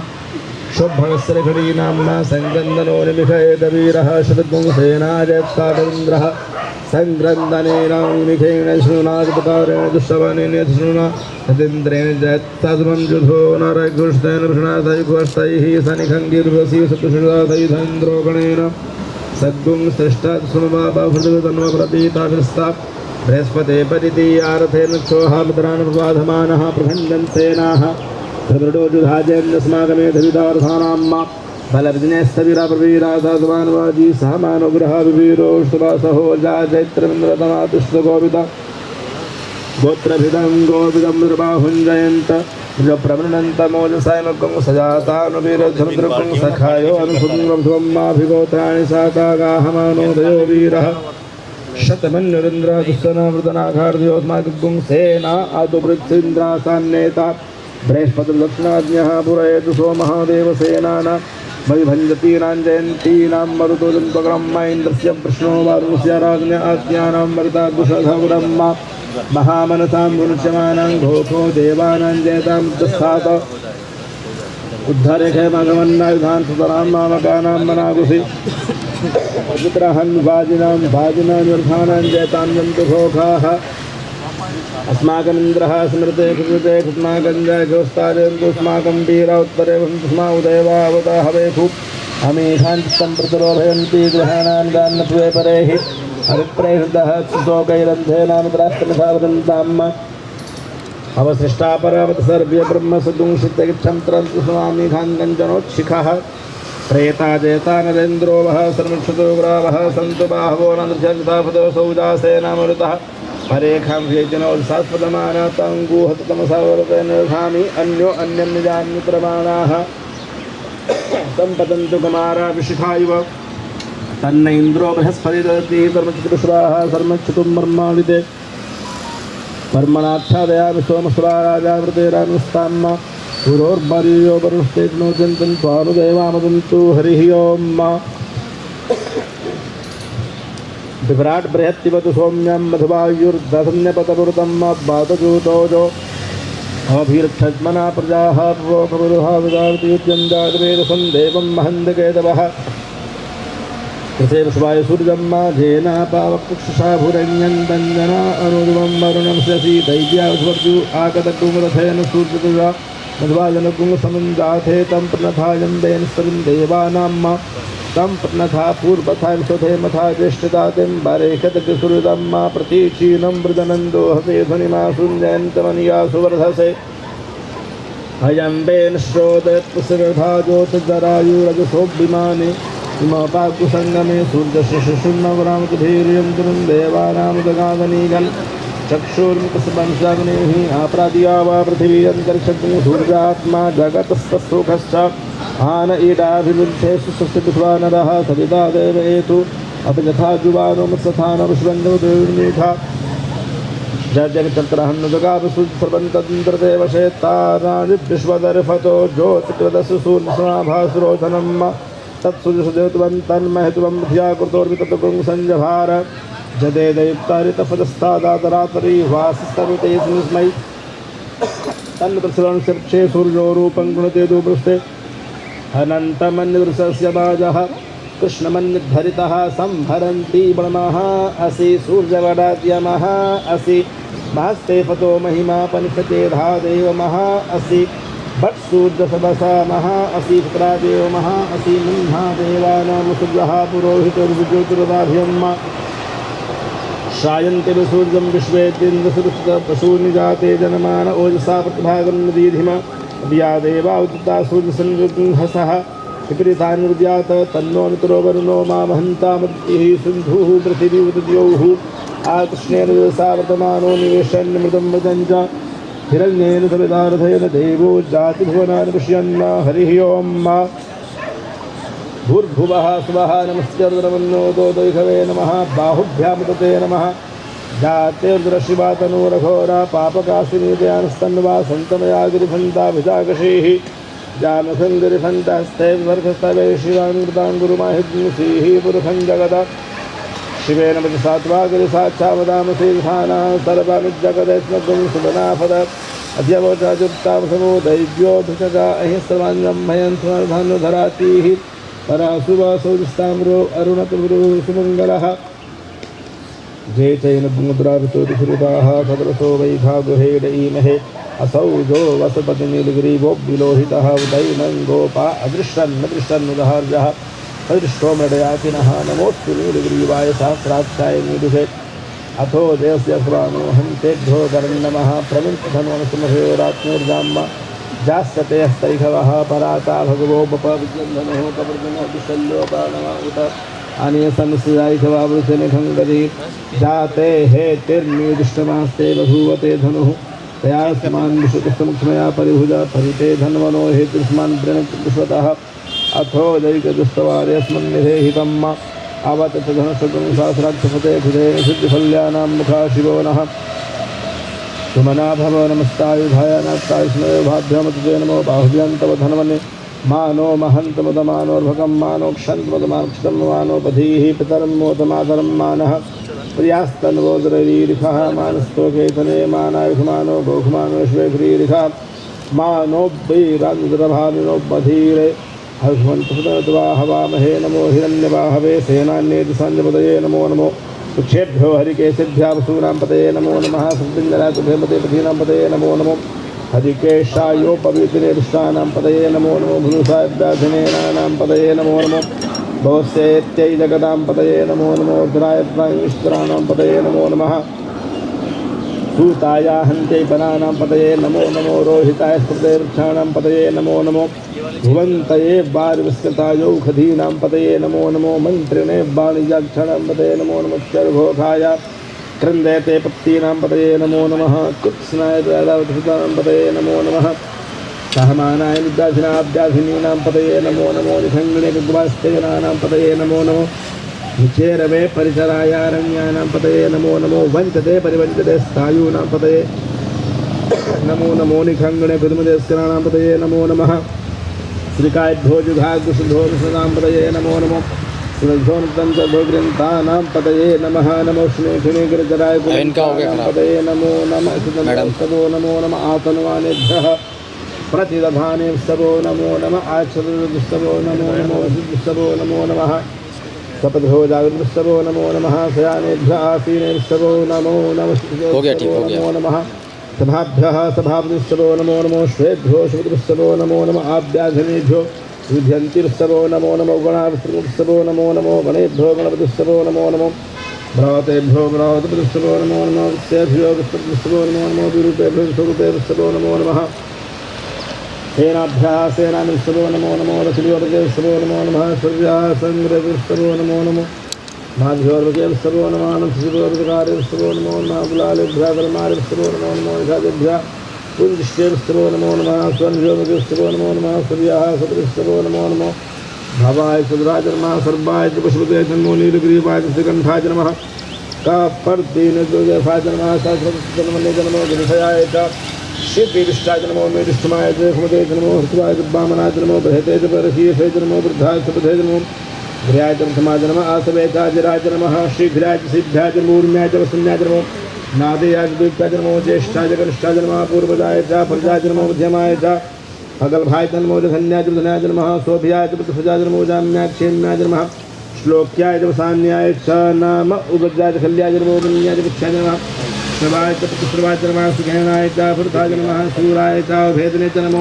शुभ्रस्रखडीनाम्ना सङ्गन्दनो निमिषयेदवीरः शतद्वंसेनाजयत्काटेन्द्रः संग्रन्दनेनामिखेण शृणुनादिपकारेण दुष्टवनेन शृणुना यतीन्द्रेण जयत्तद्वं जुधो नरघुष्टेन भृणाथैघुष्टैः सनिखङ्गिर्वसी सतुषुधाथैधेन्द्रो गणेन सद्गुं सृष्टात् शृणुवाबाहृदन्वप्रतीताभिस्ता बृहस्पते परितीयारथेन क्षोहामित्रान् प्रबाधमानः प्रखण्डन् सेनाः प्रदृढो जुधाजयन्यस्माकमेधविदार्थानां मा फलर्जनेस्तविराप्रवीराधात्मानवाजी सह मानुग्रहा विवीरो सुवासहो जाजैत्रमिन्द्रतमातुष्टगोविद गोत्रभिदं गोविदं निर्बाहुञ्जयन्त प्रवृणन्तमोजसायमकं सजातानुवीरधनुदृकं सखायो अनुसुन्द्रं माभिगोत्राणि सातागाहमानोदयो वीरः शतमन्युरिन्द्रादुस्तनावृतनाघार्दयोस्माकं सेना आदुवृत्सीन्द्रासान्नेता बृहस्पतिर्दक्षिणाज्ञः पुरयतु सो महादेवसेनाना मविभञ्जतीनां जयन्तीनां मरुतोदन्तग्रह्म इन्द्रस्य कृष्णो वारुणस्य राज्ञ आज्ञानां मरुतागुषधब्रह्म महामनसां गुणच्यमानां घोषो देवानां जयतां दस्तात् उद्धरेखमगमन्नायुधान् सुतरां मामकानां मनागुषि विग्रहन् वाजिनां व्यर्थानां जयतां जन्तु घोषाः अस्माकमिन्द्रः स्मृते कृते कृष्णाकं जयघोस्ताजन्तुस्माकं वीरा उत्तरे वसन्तुस्मा उदयवावता हवेषु अमेघान्तं प्रतिरोधयन्ति ग्रहाणां गान्नत्वे परेः अभिप्रेषितः शोकैरन्धेनामत्रास्तमिथा वदन्ताम् अवशिष्टा परावत सर्वे ब्रह्मसुदुंशितगिच्छं तरन्तु स्वामी खाङ्कञ्चनोच्छिखः प्रेता जयता नरेन्द्रो वः सर्वक्षतो ग्रावः सन्तु बाहवो नदृशन्तापदो सौजासेनामरुतः परेखां हेजनोत्सास्पदमानाताङ्गूहततमसावरतेन धामि अन्यो अन्यं निजान्यप्रमाणाः सम्पतन्तु कुमाराभिषिखा इव तन्न इन्द्रो बृहस्पति ददति धर्मचतुष्वाः सर्मच्छतुं मर्माणिते मर्मणाच्छादयामि सोमस्वा राजावृतेरानुस्ताम्म पुरोर्वर्यो वरुणस्ते नोचन्तं स्वानुदेवामदन्तु हरिः ॐ विभ्राट बृहत्तिवतु सौम्यं मधुवायुर्दधन्यपतपुरतं बातजूतोजो अभिरक्षत्मना प्रजाः प्रोकपुरुहाविदावतीत्यञ्जातवेदसं देवं महन्दकेतवः तथैव शिवाय सूर्यं माधेन पावकुक्षुषाभुरण्यन्दञ्जना अनुरुवं वरुणं शशि दैव्यास्वर्जु आगतकुमरथेन सूर्यतुजा मध्वाजनकुं समञ्जाथे तं प्रणथायं देन सविं देवानां सम्प्रनथा पूर्वथा स्वधे मथा ज्येष्ठदातिं बारेखतकृसुहृदं मा प्रतीचीनं मृदनन्दो हसे ध्वनिमा सुञ्जयन्तमनिया सुवर्धसे अयम्बेन श्रोदयत्पुष्यर्धा ज्योतिर्जरायुरजसोऽभिमाने इमपाकुसङ्गमे सूर्यशशुन्नवरामतुभीर्यं तुरुं देवानामुदगादनीगन् चक्षुर्मुखसबंशाग्नेः आपरादिया वा पृथिवी अन्तरिक्षग्निः सूर्यात्मा जगतस्तस्सुखश्च आन ईडाभिवृद्धे सुस्थित्वा नरः सविता देव एतु अपि यथा जुवानो मत्सथानवश्वन्दवदेवीमीठा जगचक्रहन्नुजगावसुसर्वन्तदेव शेताराजिविश्वदर्फतो ज्योतिकृदस्य सूर्यसमाभासुरोधनं तत्सुजसुदेवन्तन्महेतुवं धिया कृतोर्विततगुं संजभार जदे दैत्तारितपदस्तादातरातरी वासस्तमिते स्मै तन्नप्रसरणं शिर्षे सूर्यो रूपं गुणते दुपृष्ठे अनन्तमन्यदृशस्य बाजः कृष्णमन्यद्धरितः संहरन्ति बणमः असि सूर्यवडाद्यमः असि महस्ते पतो महिमा पनिषते धादेव महा असि भट् सूर्यसभसा महा असि पुत्रादेव महा असि मुह्ना देवानां सुग्रः पुरोहितोर्विज्योतिर्वाभ्यम् श्रायन्ते विसूर्यं विश्वेन्द्रसुरपशूनि जाते जनमान ओजसा प्रतिभागं दीधिमा या देवा उदिता सूर्यसंहसः विपरीतानुर्यात तन्नो नितरो वरुणो मा महन्तामतिः सिन्धुः पृथिवी उद्योः आकृष्णेन दिवसा वर्तमानो निवेशन्मृतं मृदञ्च हिरण्येन सविदारथेन देवो जातिभुवनानि पश्यन्न हरिः ओं मा भूर्भुवः सुवः नमस्कृतमन्नोदोदैखवे नमः बाहुभ्यां तते नमः जातेर्दृशिवा तनूरघोरा पापकाशिनीदयानस्तन्वा सन्तमया गिरिफन्ता भिजाकशीः जामखङ्गिरिफन्तस्ते विवर्धस्तवे शिवाङ्कृतां गुरुमाहिद्मुसीः पुरुषं जगद शिवेन सात्वा गिरिसाक्षावदामशीर्षाणः सर्वमिज्जगदेस्मगुं सुबनाफद अद्यवोचाजुक्तावसमो दैव्योऽभिषगा अहिस्रवाञ्जं भयं सुमर्धनुधरातीः परासुवासौस्ताम्रो अरुणतुरु सुमङ्गलः जे चैन मुद्राभितोतिश्रुताः सदृशो वैघा गुहेड ईमहे असौ जो वसपतिनीलगिरिवो विलोहितः उदैनं गोपा अदृष्टन्नदृष्टन्नुदहार्यः सदृष्टो मृडयाकिनः नमोऽस्तु नीलगिरीवाय सहस्राक्षाय नीलुषे अथो जयस्य स्वानो हन्तेभ्यो करन्नमः प्रविन्तधन्वनसुमभयोरात्मोर्जाम्मा जास्यते हस्तैखवः पराता भगवो बपविजन्धनो कवर्जनो विशल्योपानवा उत अनियसंस्यायिखवावृषनिखङ्गरी जाते हे तिर्निदृष्टमास्ते बभूवते धनुः तया स्मान् विश्वकृष्णमुक्ष्मया परिभुजा परिते धन्वनो हेतुष्मान् वृणविश्वतः अथो दैकदुस्तवार्यस्मन्निधेहितं आवतत धनुषगुं सहस्राक्षपते हृदयेन सिद्धिफल्यानां मुखा शिवो नः सुमना भव नमस्तायुधाय नास्ताय स्मयो भाभ्यमतुते नमो बाहुभ्यां तव धन्वने मानो महन्तमुदमानोर्भकं मानो क्षन्तमुदमाक्षतं मानो पधीः पितरं मोदमातरं मानः प्रियास्तन्वोदररीरिखः मानस्तोकेतने मानायुषमानो गोखमानो श्वेघ्रीरिखः मानो वैरान्दरभामिनो बधीरे हर्षवन्तपुतनत्वा हवामहे नमो हिरण्यवाहवे सेनान्येति सान्यपदये नमो नमो उक्षेभ्यो हरिकेशेभ्यः वसूनां पतये नमो नमः संपिञ्जरातुभेमते पथीनां पतये नमो नमो हरिकेशायोपवीतिनेष्टानां पतये नमो नमो भूषाभ्याधिनेनानां पतये नमो नमो भवस्येत्यै जगदां पतये नमो नमो ध्रायत्रायिष्टराणां पतये नमो नमः सूताया हन्त्यै पराणां पतये नमो नमो रोहिताय स्मृतेर्वृक्षाणां पतये नमो नमो भुवन्तये वारिविस्कृतायौ खधीनां पतये नमो नमो मन्त्रिणे वाणिज्याक्षाणां पतये नमो नमः चर्घोषाय क्रन्दयते पत्तीनां पतये नमो नमः कृत्स्नाय द्वादावधृतानां पतये नमो नमः सहमानाय निद्याधिनाभ्याधिनीनां पतये नमो नमो निखङ्गिणे गग्वास्तेनानां पतये नमो नमो निचेरवे परिचरायारण्यानां पतये नमो नमो वञ्चते परिवञ्चते स्थायूनां पतये नमो नमो निखङ्गिणे प्रथमदेस्कराणां पतये नमो नमः श्रीकायभ्यो जुघाग्रशुद्धोषदां पतये नमो नमो सुरभ्योन्तं च भोग्रन्तानां पतये नमः नमो श्नेखिनेगिरजराय पतये नमो नमः सुदनस्तवो नमो नमः आतनवानेभ्यः प्रतिदधानेस्तवो नमो नमः आच्छदस्तवो नमो नमो सिद्धस्तवो नमो नमः सपदभो जागृतस्तवो नमो नमः शयानेभ्यः आसीनेस्तवो नमो नमः नमो नमः सभाभ्यः सभापतिस्तवो नमो नमो श्वेभ्यो शुभदस्तवो नमो नमः आभ्याधनेभ्यो विध्यन्तिस्तवो नमो नमो गणास्तवो नमो नमो गणेभ्यो गणपतिस्तवो नमो नमो भ्रातेभ्यो भ्रातपतिस्तवो नमो नमो वित्तेभ्यो वित्तपतिस्तवो नमो नमो विरूपेभ्यो स्वरूपेभ्यो नमो नमः सेनाभ्यः सेनानिस्तवो नमो नमो रथिवर्गेस्तवो नमो नमः सूर्यासङ्ग्रहस्तवो नमो नमो माध्योर्वकेस्तवो नमो नमः शिवोर्वकारेस्तवो नमो नमः गुलालेभ्यः कर्मारेस्तवो नमो नमो निषादेभ्यः पुंजिष्टेस्तवो नमो नमः स्वन्योर्वकेस्तवो नमो नमः सूर्याः सतरिस्तवो नमो नमो भवाय सुराज नमः सर्वाय पशुपते नमो नीलग्रीवाय श्रीकण्ठाय नमः कापर्दीन दुर्गेशाय नमः सहस्रमने नमो गणेशाय च शिवविष्टाय नमो मेरुष्टमाय जयखुमते नमो हृतवाय वामनाय नमो बृहते च परशीर्षे च नमो वृद्धाय च पथे नमो घ्राय च प्रथमाय नमः आसवेताय च नमः शीघ्राय च सिद्धाय च मूर्म्याय च वसुन्याय च नमो नादेयाय च द्वीप्याय च नमो ज्येष्ठाय च कनिष्ठाय च नमः पूर्वजाय च प्रजाय च नमो मध्यमाय च अगलभाय च नमो धन्याय च धन्याय च नमः शोभ्याय च प्रतिभुजाय च नमो जाम्याय क्षेम्याय च नमः श्लोक्याय च वसान्याय च नम उग्रजाय च खल्याय च नमो गण्याय च विख्याय च नमः श्रवाय च प्रतिश्रवाय च नमः सुगहनाय च फुर्ताय च नमः शूराय च भेदने च नमो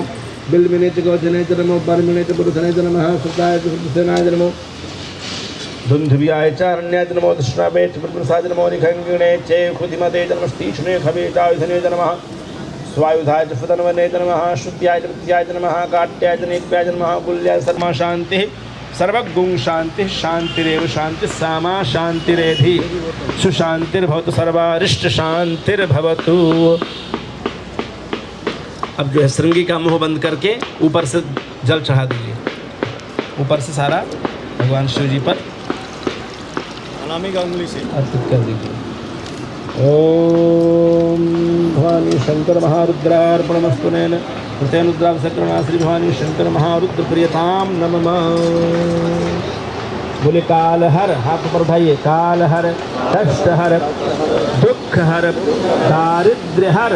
बिल्बिने च गोधने च नमो बर्मिणे च पुरुषने च नमः सुताय च सुसेनाय च नमो धुन्धुव्याय च अरण्याय च नमो दृष्णावे च प्रसाय च नमो निखङ्गिणे च खुदिमते च नमस्तीक्ष्णे खवे च आयुधने च नमः स्वायुधाय च फुतन्वने च नमः श्रुत्याय च प्रत्याय च नमः काट्याय च नेत्याय च नमः कुल्याय सर्मा शान्तिः सर्वगुण शांति शांतिरेव शांति सामा शांतिरेधि सुशांतिर्भवतु सर्वारिष्ट शांतिर्भवतु। अब जो है श्रृंगी का मुंह बंद करके ऊपर से जल चढ़ा दीजिए, ऊपर से सारा भगवान शिव जी पर अनामी का उंगली से अर्पित कर दीजिए। ओम भवानी शंकर महारुद्रार्पणमस्तु नैन कृतेनुद्रावसकरणा श्री भवानी शंकर महारुद्र प्रियताम नमः। बोले काल हर, हाथ पर उठाइए, काल हर, कष्ट हर, दुख हर, दारिद्र्य हर,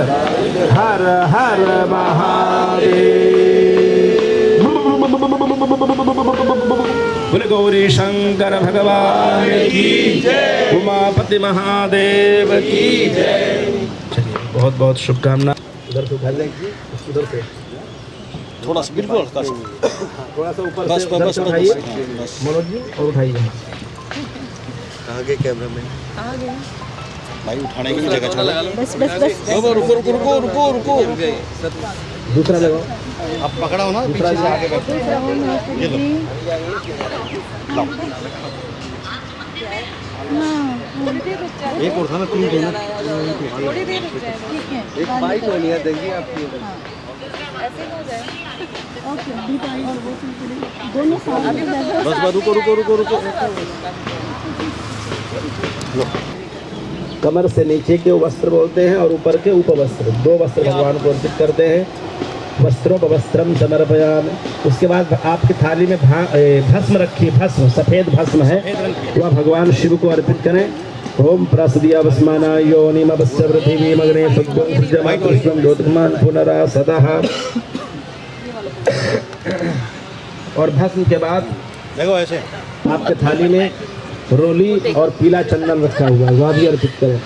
हर हर महादेव। बोले गौरी शंकर भगवान की जय, उमापति महादेव की जय। चलिए, बहुत बहुत शुभकामना। उधर से उठा लेंगे, उधर से थोड़ा सा बिल्कुल थोड़ा सा ऊपर बस से बस बस उठाइए बस मनोज जी, और उठाइए। कहाँ गए कैमरा मैन? भाई उठाने की भी जगह छोड़ो। बस बस बस रुको रुको रुको रुको रुको रुको दूसरा लगाओ, अब पकड़ा हो ना पीछे से आगे बैठो। ये लो एक और था ना, तीन देना। एक बाइक हो लिया देंगे आपकी। बस बस रुको रुको रुको रुको। कमर से नीचे के वस्त्र बोलते हैं और ऊपर के उपवस्त्र, दो वस्त्र भगवान को अर्पित करते हैं। वस्त्रोपवस्त्रम समर्पयामि। उसके बाद आपकी थाली में भस्म रखी, भस्म सफेद भस्म है, वह भगवान शिव को अर्पित करें। ओम प्रसदिया वस्माना योनिमवस्य पृथिवीमग्ने सद्गुणं ज्योतिर्मान पुनरा सतः। और भस्म के बाद देखो ऐसे आपके थाली में रोली और पीला चंदन रखा हुआ है, वह भी अर्पित करें।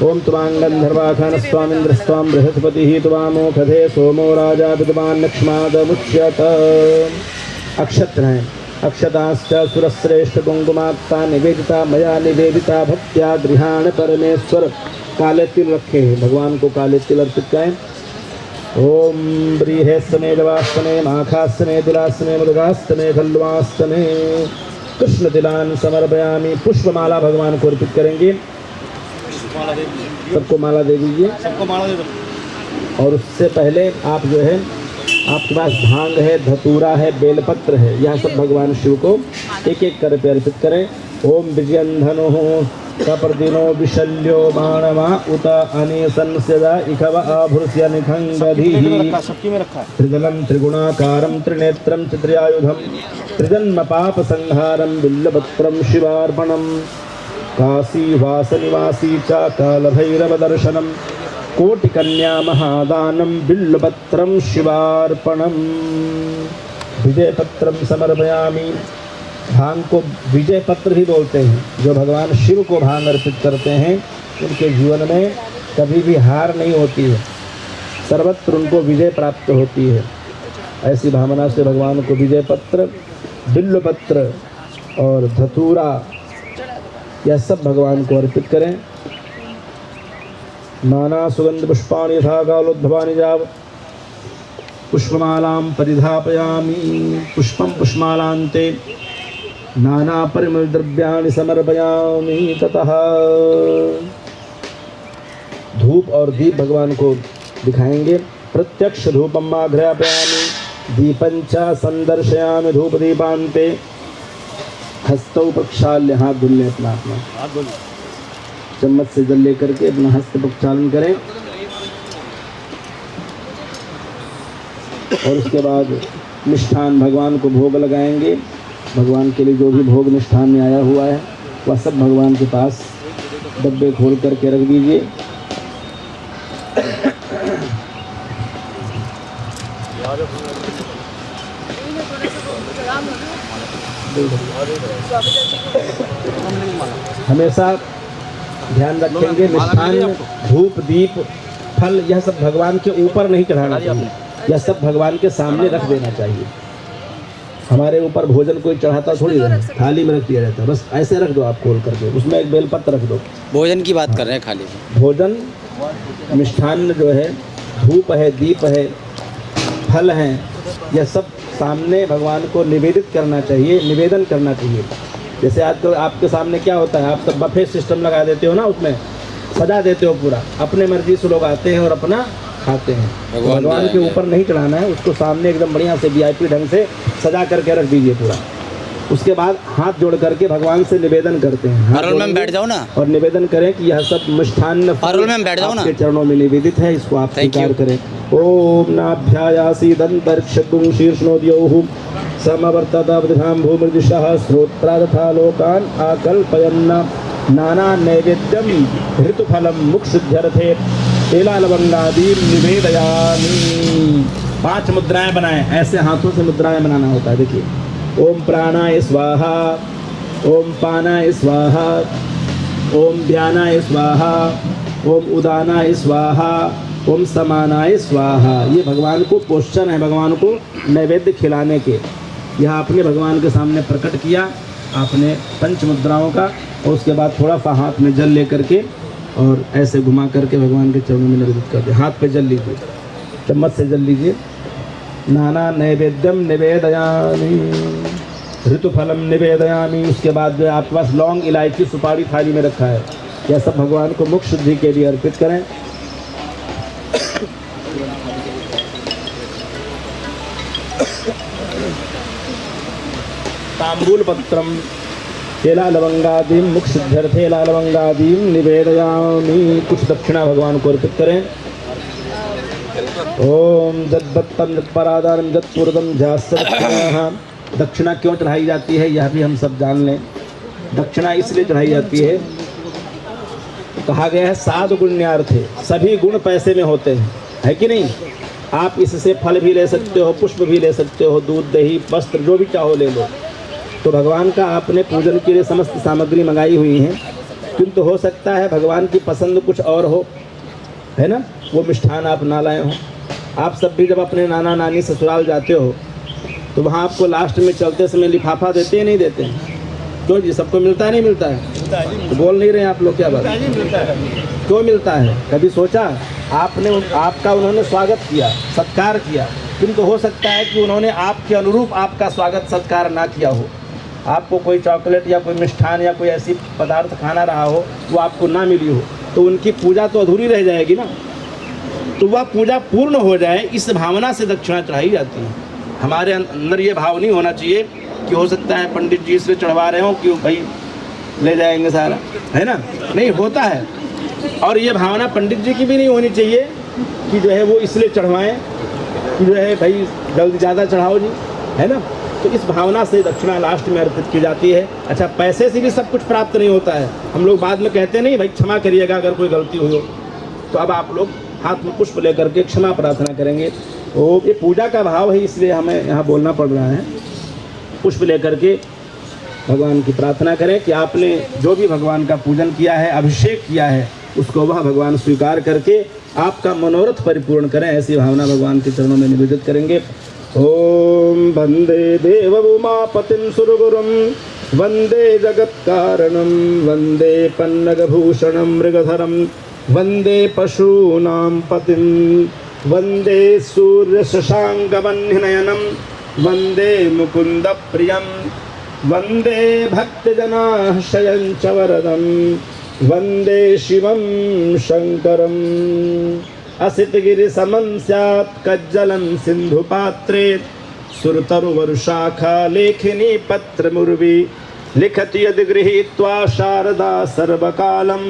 ओम त्वांगंधर्वाखान स्वामिंद्र स्वाम बृहस्पति त्वामोखधे सोमो राजा विद्वान लक्ष्मादमुच्यत। अक्षत्र हैं, अक्षताश्च सुरश्रेष्ठ कुंकुमाक्ता निवेदिता मया निवेदिता भक्त्या गृहाण परमेश्वर। काले तिल रखे हैं, भगवान को काले तिल अर्पित करें। ओम ब्रीहेस्तने दवास्तने माखास्तने तिलास्तने मृगास्तने खल्वास्तने कृष्ण तिलान समर्पयामि। पुष्पमाला भगवान को अर्पित करेंगे। सबको माला दे दीजिए, सबको माला दे दो। और उससे पहले आप जो है, आपके पास भांग है, धतूरा है, बेलपत्र है, यह सब भगवान शिव को एक एक कर अर्पित करें। ओम विजयंधनो कपर्दिनो विशल्यो बाणवा उत अनेसन सदा इखव आभृस्य निखंगधिः। सबकी में रखा है। त्रिदलं त्रिगुणाकारं त्रिनेत्रं त्रियायुधं त्रिजन्म पाप संहारं बिल्लपत्रं शिवार्पणं। काशीवासनिवासी च कालभैरवदर्शनं कोटिकन्या महादानं बिल्लपत्रं शिवार्पणं। विजयपत्रं समर्पयामि। भांग को विजय पत्र ही बोलते हैं। जो भगवान शिव को भांग अर्पित करते हैं उनके जीवन में कभी भी हार नहीं होती है, सर्वत्र उनको विजय प्राप्त होती है। ऐसी भावना से भगवान को विजय पत्र, बिल्व पत्र और धतूरा यह सब भगवान को अर्पित करें। नाना सुगंध पुष्पाणि यथा कालोद्भवानि जाव पुष्पमालां परिधापयामि। पुष्पं पुष्पमालान्ते नाना परिमल द्रव्याणि समर्पयामि। ततः धूप और दीप भगवान को दिखाएंगे। प्रत्यक्ष धूपम आघ्रापयामि दीपंच संदर्शयामि धूप दीपान्ते। हस्तौ प्रक्षाल्य, हाथ धुल लें अपना चम्मच से जल लेकर के अपना हस्त प्रक्षालन करें। और उसके बाद मिष्ठान भगवान को भोग लगाएंगे। भगवान के लिए जो भी भोग मिष्ठान में आया हुआ है वह सब भगवान के पास डब्बे खोल करके रख दीजिए। हमेशा ध्यान रखेंगे मिष्ठान, धूप, दीप, फल यह सब भगवान के ऊपर नहीं चढ़ाना चाहिए, यह सब भगवान के सामने रख देना चाहिए। हमारे ऊपर भोजन कोई चढ़ाता थोड़ी है, थाली में रख दिया जाता है, बस ऐसे रख दो आप खोल करके, उसमें एक बेलपत्र रख दो। भोजन की बात कर रहे हैं खाली। भोजन मिष्ठान जो है, धूप है, दीप है, फल हैं, यह सब सामने भगवान को निवेदित करना चाहिए, निवेदन करना चाहिए। जैसे आजकल आपके सामने क्या होता है, आप सब बफे सिस्टम लगा देते हो ना, उसमें सजा देते हो पूरा, अपने मर्जी से लोग आते हैं और अपना खाते हैं। भगवान के ऊपर नहीं चढ़ाना है, उसको सामने एकदम बढ़िया से वीआईपी ढंग से सजा करके रख दीजिए पूरा। उसके बाद हाथ जोड़ करके भगवान से निवेदन करते हैं। पारुल मैम बैठ जाओ ना, और निवेदन करें कि यह सब मिष्ठान्न पारुल मैम बैठ जाओ ना, आपके चरणों में निवेदित है, इसको आप स्वीकार करें। ओम नाभ्यायासीदंतरिक्षगुं शीर्ष्णोद्यौः समवर्ततावधां भूमृदिशः श्रोत्रादथा लोकान् आकल्पयन्न नाना नैवेद्यं ऋतुफलं मुक्षुध्यर्थे तेलालवंगादीं निवेदयामि। 5 मुद्राएं बनाएं, ऐसे हाथों से मुद्राएं बनाना होता है। देखिए, ओम प्राणाय स्वाहा, ओम पानाय स्वाहा, ओम ध्यानाय स्वाहा, ओम उदानाय स्वाहा, ओम समानाय स्वाहा। ये भगवान को पोषण है, भगवान को नैवेद्य खिलाने के। यह आपने भगवान के सामने प्रकट किया, आपने 5 मुद्राओं का, और उसके बाद थोड़ा सा हाथ में जल लेकर के और ऐसे घुमा करके भगवान के चरणों में निवेदित कर दे। हाथ पे जल लीजिए, चम्मच से जल लीजिए। नाना नैवेद्यम निवेदयामि ऋतुफलम निवेदयामि। उसके बाद जो आपके पास लौंग, इलायची, सुपारी थाली में रखा है, यह सब भगवान को मुख शुद्धि के लिए अर्पित करें। तांबूल पत्रम तेलालवंगादीं मुख शुद्ध्यर्थे लालवंगादीं निवेदयामि। कुछ दक्षिणा भगवान को अर्पित करें। ओम जद्भक्तं जत्परादानं जत्पूर्वं ध्यास्सदक्षिणाः। दक्षिणा क्यों चढ़ाई जाती है यह भी हम सब जान लें। दक्षिणा इसलिए चढ़ाई जाती है, कहा गया है साधु गुण्यार्थे, सभी गुण पैसे में होते हैं, है कि नहीं। आप इससे फल भी ले सकते हो, पुष्प भी ले सकते हो, दूध, दही, वस्त्र, जो भी चाहो ले लो। तो भगवान का आपने पूजन के लिए समस्त सामग्री मंगाई हुई है, किंतु हो सकता है भगवान की पसंद कुछ और हो, है ना, वो मिष्ठान आप ना लाए हो। आप सब भी जब अपने नाना नानी ससुराल जाते हो तो वहाँ आपको लास्ट में चलते समय लिफाफा देते हैं, नहीं देते हैं? क्यों जी, सबको मिलता है, नहीं मिलता है? तो बोल नहीं रहे आप लोग, क्या बात? क्यों मिलता है? कभी सोचा आपने आपका उन्होंने स्वागत किया, सत्कार किया, किंतु हो सकता है कि उन्होंने आपके अनुरूप आपका स्वागत सत्कार ना किया हो। आपको कोई चॉकलेट या कोई मिष्ठान या कोई ऐसी पदार्थ खाना रहा हो, वो आपको ना मिली हो, तो उनकी पूजा तो अधूरी रह जाएगी ना। तो वह पूजा पूर्ण हो जाए, इस भावना से दक्षिणा चढ़ाई जाती है। हमारे अंदर ये भाव नहीं होना चाहिए कि हो सकता है पंडित जी इसलिए चढ़वा रहे हो कि भाई ले जाएंगे सारा, है ना, नहीं होता है। और ये भावना पंडित जी की भी नहीं होनी चाहिए कि जो है वो इसलिए चढ़वाएं कि जो है भाई जल्दी ज़्यादा चढ़ाओ जी, है ना। तो इस भावना से दक्षिणा लास्ट में अर्पित की जाती है। अच्छा, पैसे से भी सब कुछ प्राप्त नहीं होता है। हम लोग बाद में कहते नहीं भाई क्षमा करिएगा अगर कोई गलती हुई हो, तो अब आप लोग हाथ में पुष्प लेकर के क्षमा प्रार्थना करेंगे। तो ये पूजा का भाव है, इसलिए हमें यहाँ बोलना पड़ रहा है। पुष्प लेकर के भगवान की प्रार्थना करें कि आपने जो भी भगवान का पूजन किया है, अभिषेक किया है, उसको वह भगवान स्वीकार करके आपका मनोरथ परिपूर्ण करें। ऐसी भावना भगवान के चरणों में निवेदित करेंगे। ओम वंदे देवउमापतिं सुरगुरुं वंदे जगत्कारणं वंदे पन्नगभूषणं मृगधरं वंदे पशूनां पतिं वंदे सूर्यशशाङ्कवह्निनयनं वंदे मुकुन्दप्रियं वंदे भक्तजनाश्रयं च वरदं वंदे शिवं शङ्करम् असितगिरिसमं स्यात् कज्जलं सिन्धुपात्रे सुरतरुवरुशाखा लेखिनी पत्रमुर्वी लिखति यदि गृहीत्वा शारदा सर्वकालं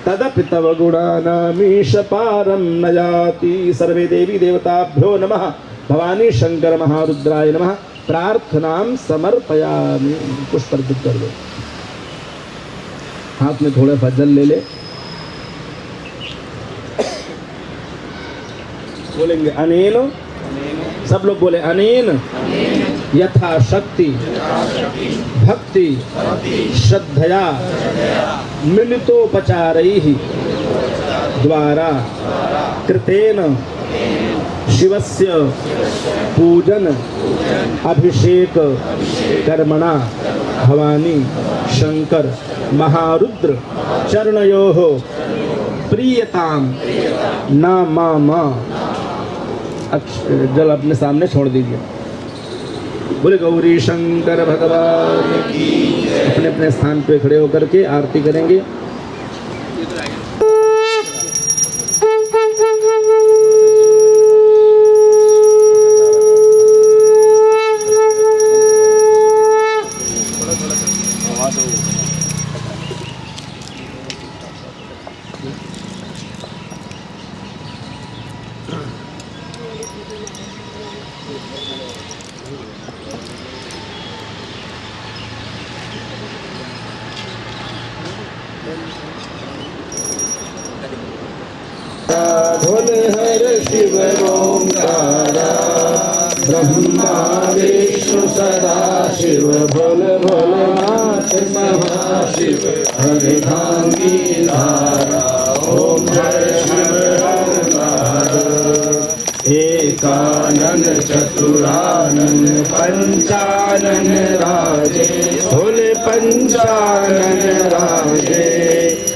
तदपि तव गुणानामीश पारं न याति। सर्वे देवी देवताभ्यो नमः। भवानी शंकर महारुद्राय नमः। प्रार्थनां समर्पयामि। पुष्प अर्पित कर दो। हाथ में थोड़ा सा जल ले ले। बोलेंगे अनेन, सब लोग बोले अनेन यथाशक्ति भक्ति श्रद्धया मिलितोपचारैः द्वारा कृतेन शिवस्य पूजन अभिषेक कर्मणा भवानी शंकर महारुद्र चरणयोः प्रियताम नामा। जल अपने सामने छोड़ दीजिए। बोले गौरी शंकर भगवान की। अपने अपने स्थान पे खड़े होकर के आरती करेंगे। भोले हर शिव ओंकारा ब्रह्मा विष्णु सदा शिव भोले भोलेनाथ महाशिव हरिधांगी धारा ओम हर शिव हर नारायण। एकानन चतुरानन पंचानन राजे भोले पंचानन राजे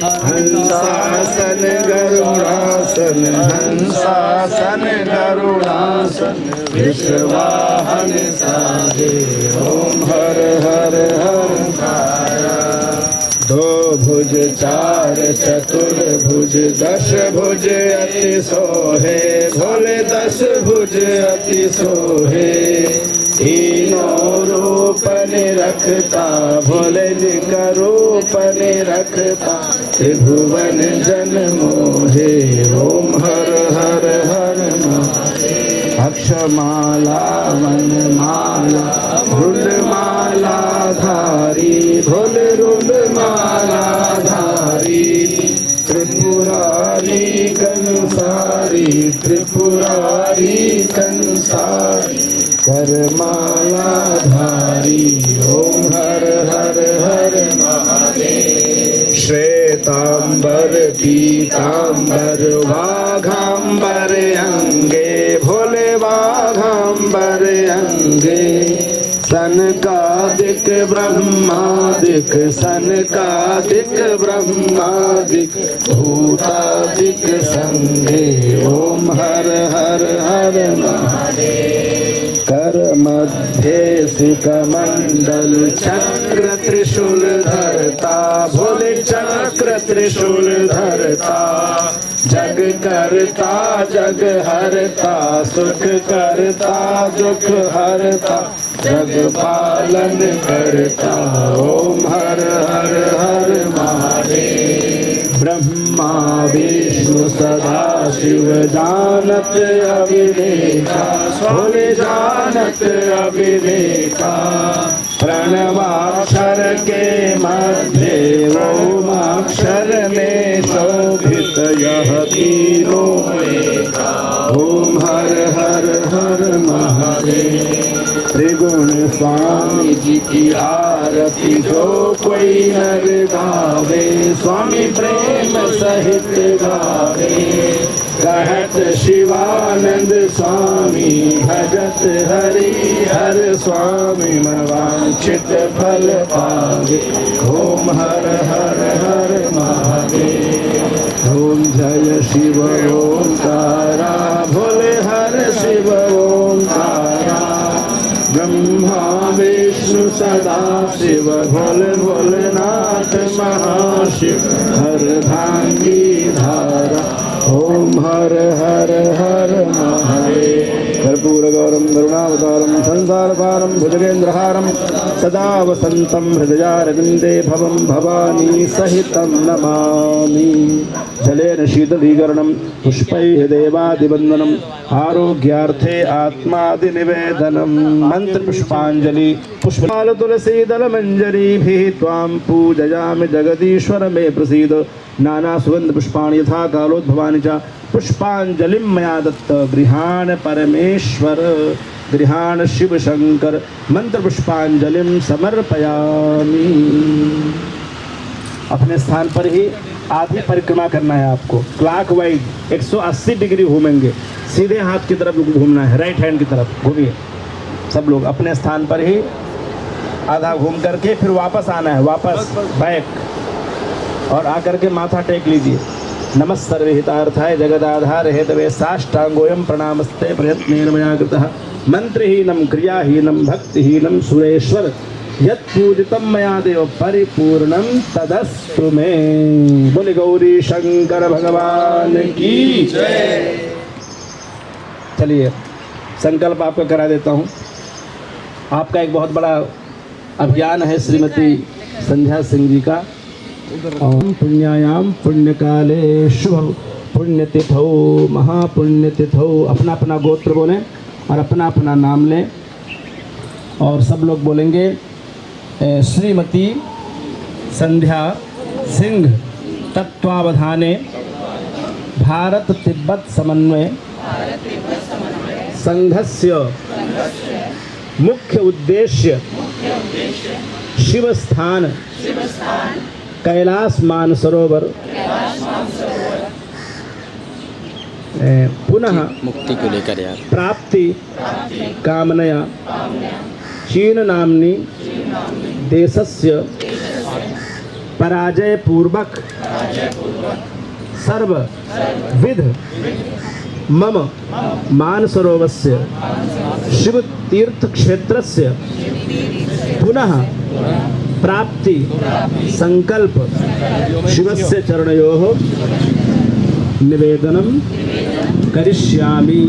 हंसासन गरुड़ासन हंसासन गरुड़ासन विश्ववाहन साजे ओम हर हर हर काया। दो भुज चार चतुर्भुज दश भुज अति सोहे भोले दश भुज अति सोहे। तीनों रूप निरखता भोले निका रूप निरखता त्रिभुवन जन मोहे ओम हर हर हर महादेव। अक्षमाला वनमाला रुलमाला धारी भोले रुलमाला धारी त्रिपुरारी कंसारी त्रिपुरारी कंसारी करमाला धारी ओम हर हर हर महादेव। श्वेतांबर पीतांबर वाघांबर अंगे भोले वाघांबर अंगे। सनकादिक ब्रह्मादिक सनकादिक ब्रह्मादिक भूतादिक संगे ओम हर हर हर महादेव। कर मध्य सुकमंडल चक्र त्रिशूल धरता भोले चक्र त्रिशूल धरता। जग करता जग हरता सुख करता दुख हरता जग पालन करता ओम हर हर हर महादेव। ब्रह्मा विष्णु सदा शिव जानत अविवेका भोले जानत अविवेका। प्रणवाक्षर के मध्य ओमाक्षर में शोभित यह तीनों एका ओम हर हर हर महादेव। त्रिगुण स्वामी जी की आरती जो कोई नर गावे स्वामी प्रेम सहित गावे। कहत शिवानंद स्वामी भजत हरि हर स्वामी मनवांछित फल पावे। ओम हर हर हर महादेव। ओम जय शिव ओंकारा भोले हर शिव ओंकारा। ब्रह्मा विष्णु सदा शिव भोले भोलेनाथ महाशिव हर भांगी धारा। ओम हर हर हर महादेव। कर्पूरगौरम करुणावतारम संसारपारम भुजगेन्द्रहारम सदा वसंतं हृदयारविन्दे भवं भवानी सहितं नमामि। जलेन शीतलीकरणं पुष्पैः देवादिवन्दनम् आरोग्यार्थे आत्मादिनिवेदनं। मंत्रपुष्पाञ्जलि पुष्पमाल तुलसीदलमञ्जरीभिः त्वां पूजयामि जगदीश्वर मे प्रसीद। नाना सुगंध पुष्पाणि यथा कालोद्भवानि च पुष्पांजलिं मया दत्त। गृहाण परमेश्वर गृहाण शिव शंकर मंत्र पुष्पांजलिं समर्पयामि। अपने स्थान पर ही आधी परिक्रमा करना है आपको। क्लॉकवाइज 180 डिग्री घूमेंगे। सीधे हाथ की तरफ घूमना है, राइट हैंड की तरफ घूमिए सब लोग अपने स्थान पर ही। आधा घूम करके फिर वापस आना है, वापस बैक, और आकर के माथा टेक लीजिए। नमस्सर्वहितार्थाय जगदाधार हेतवे साष्टांगोऽयं प्रणामस्ते प्रयत्नेन मया कृतः। मंत्रहीनं क्रियाहीनं भक्तिहीनं सुरेश्वर यत्पूजितं मया देव परिपूर्णं तदस्तु मे। बोले गौरी शंकर भगवान की जय। चलिए संकल्प आपका करा देता हूँ। आपका एक बहुत बड़ा अभियान है श्रीमती संध्या सिंह जी का। ओम पुण्यायाम पुण्यकाले शुभ पुण्यतिथौ महापुण्यतिथौ। अपना अपना गोत्र बोलें और अपना अपना नाम लें, और सब लोग बोलेंगे श्रीमती संध्या सिंह तत्वावधाने भारत तिब्बत समन्वय संघस्य मुख्य उद्देश्य शिव स्थान कैलाश मानसरोवर पुनः मुक्ति को लेकर यार प्राप्ति कामनया चीन नामनी देशस्य पराजय पूर्वक सर्वविध मम मानसरोवरस्य शिव तीर्थ क्षेत्रस्य पुनः प्राप्ति संकल्प शिवस्य चरणयोः निवेदनं करिष्यामि।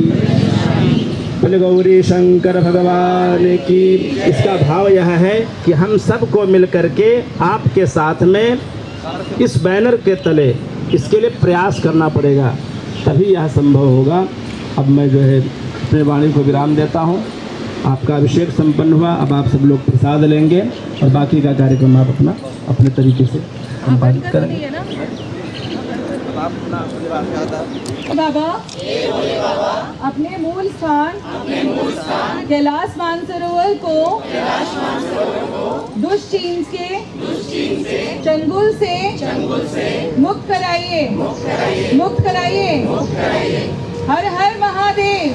बोले गौरी शंकर भगवान की। इसका भाव यह है कि हम सबको मिलकर के आपके साथ में इस बैनर के तले इसके लिए प्रयास करना पड़ेगा, तभी यह संभव होगा। अब मैं जो है अपने वाणी को विराम देता हूँ। आपका अभिषेक संपन्न हुआ। अब आप सब लोग प्रसाद लेंगे और बाकी का कार्यक्रम आप अपना अपने तरीके से संपादित करेंगे। बाबा अपने मूल स्थान कैलाश मानसरोवर को दुष्चीन के चंगुल से मुक्त कराइए। हर हर महादेव।